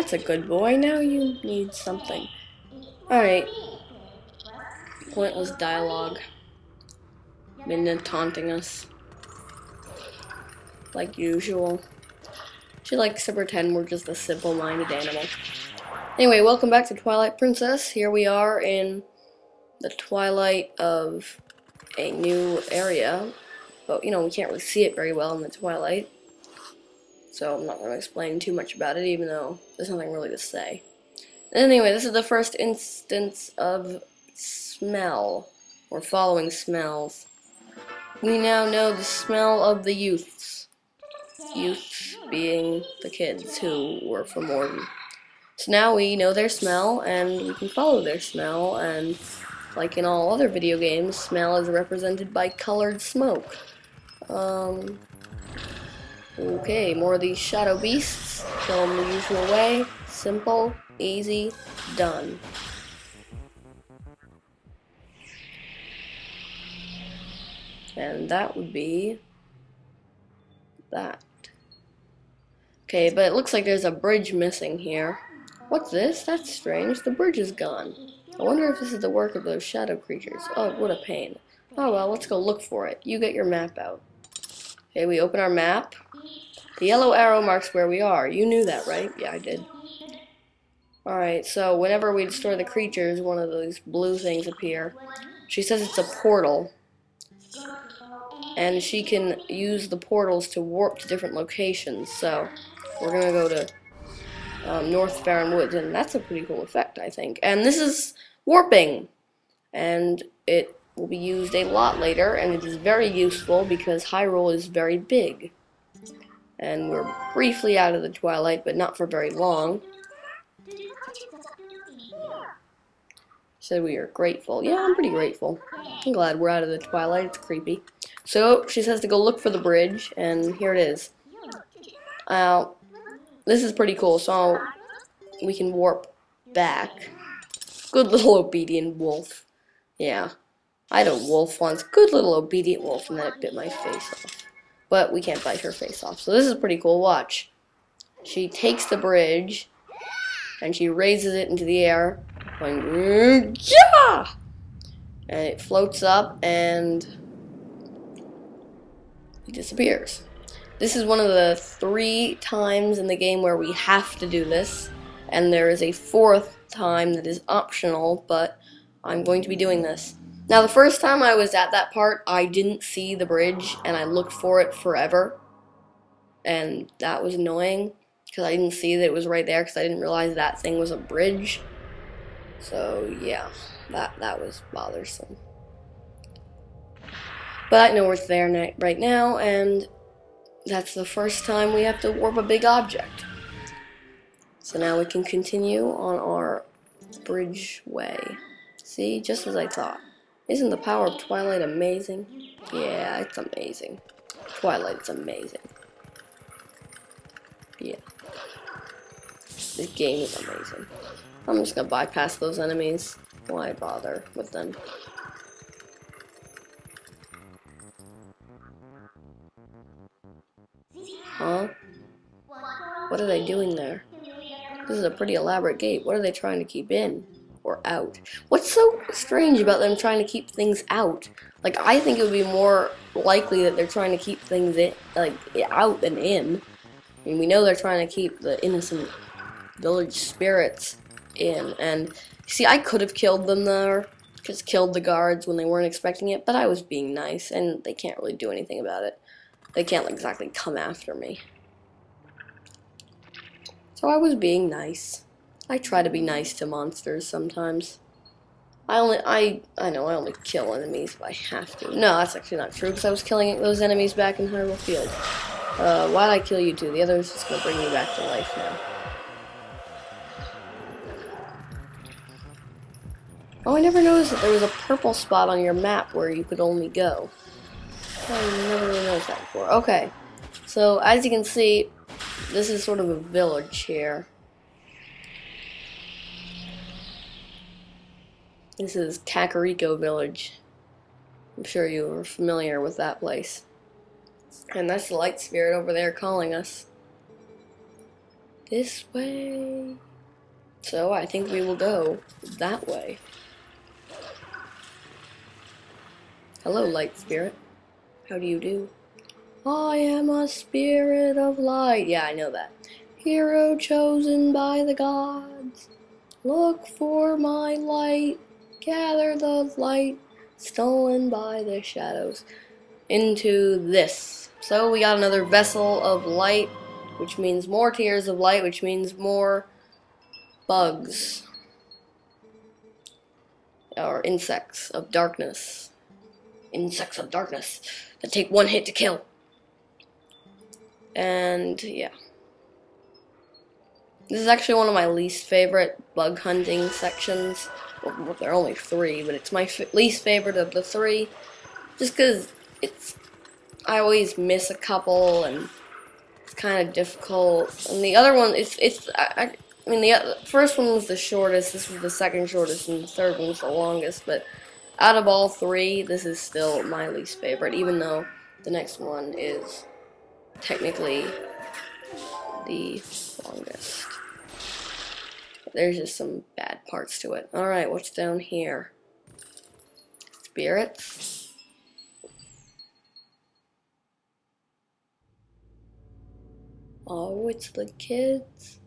That's a good boy. Now you need something. Alright. Pointless dialogue. Midna taunting us. Like usual. She likes to pretend we're just a simple-minded animal. Anyway, welcome back to Twilight Princess. Here we are in the twilight of a new area. But, you know, we can't really see it very well in the twilight. So I'm not going to explain too much about it, even though there's nothing really to say. Anyway, this is the first instance of smell. We're following smells. We now know the smell of the youths. Youths being the kids who were from Orden. So now we know their smell, and we can follow their smell, and like in all other video games, smell is represented by colored smoke. Okay, more of these shadow beasts. Kill them the usual way. Simple, easy, done. And that would be that. Okay, but it looks like there's a bridge missing here. What's this? That's strange. The bridge is gone. I wonder if this is the work of those shadow creatures. Oh, what a pain. Oh well, let's go look for it. You get your map out. Okay, we open our map. The yellow arrow marks where we are. You knew that, right? Yeah, I did. Alright, so whenever we destroy the creatures, one of those blue things appear. She says it's a portal. And she can use the portals to warp to different locations. So, we're gonna go to North Farron Woods, and that's a pretty cool effect, I think. And this is warping! And it will be used a lot later, and it is very useful because Hyrule is very big. And we're briefly out of the Twilight, but not for very long. Said we are grateful. Yeah, I'm pretty grateful. I'm glad we're out of the Twilight. It's creepy. So, she says to go look for the bridge, and here it is. This is pretty cool, so we can warp back. Good little obedient wolf. Yeah. I had a wolf once. Good little obedient wolf, and then it bit my face off. But we can't bite her face off. So this is pretty cool. Watch. She takes the bridge, and she raises it into the air, going, yeah! And it floats up, and it disappears. This is one of the 3 times in the game where we have to do this, and there is a 4th time that is optional, but I'm going to be doing this. Now, the first time I was at that part, I didn't see the bridge, and I looked for it forever, and that was annoying, because I didn't see that it was right there, because I didn't realize that thing was a bridge. So, yeah, that was bothersome. But I know it's there right now, and that's the first time we have to warp a big object. So now we can continue on our bridge way. See, just as I thought. Isn't the power of Twilight amazing? Yeah, it's amazing. Twilight's amazing. Yeah. This game is amazing. I'm just gonna bypass those enemies. Why bother with them? Huh? What are they doing there? This is a pretty elaborate gate. What are they trying to keep in? Or out? What's so strange about them trying to keep things out? Like, I think it would be more likely that they're trying to keep things in, like, out than in. I mean, we know they're trying to keep the innocent village spirits in. And, see, I could have killed them there. Just killed the guards when they weren't expecting it. But I was being nice, and they can't really do anything about it. They can't exactly come after me. So I was being nice. I try to be nice to monsters sometimes. I know I only kill enemies if I have to. No, that's actually not true, because I was killing those enemies back in Hyrule Field. Why'd I kill you two? The other's just gonna bring me back to life now. Oh, I never noticed that there was a purple spot on your map where you could only go. I never really noticed that before. Okay, so as you can see, this is sort of a village here. This is Kakariko Village. I'm sure you are familiar with that place. And that's the light spirit over there calling us. This way. So I think we will go that way. Hello, light spirit. How do you do? I am a spirit of light. Yeah, I know that. Hero chosen by the gods. Look for my light. Gather the light stolen by the shadows into this. So we got another vessel of light, which means more tears of light, which means more bugs. Or insects of darkness. Insects of darkness that take one hit to kill. And yeah. This is actually one of my least favorite bug hunting sections. Well, there are only 3, but it's my least favorite of the 3. Just because I always miss a couple, and it's kind of difficult. And the other one, I mean, the first one was the shortest, this was the second shortest, and the third one was the longest. But out of all 3, this is still my least favorite, even though the next one is technically the longest. There's just some bad parts to it. Alright, what's down here? Spirits? Oh, it's the kids.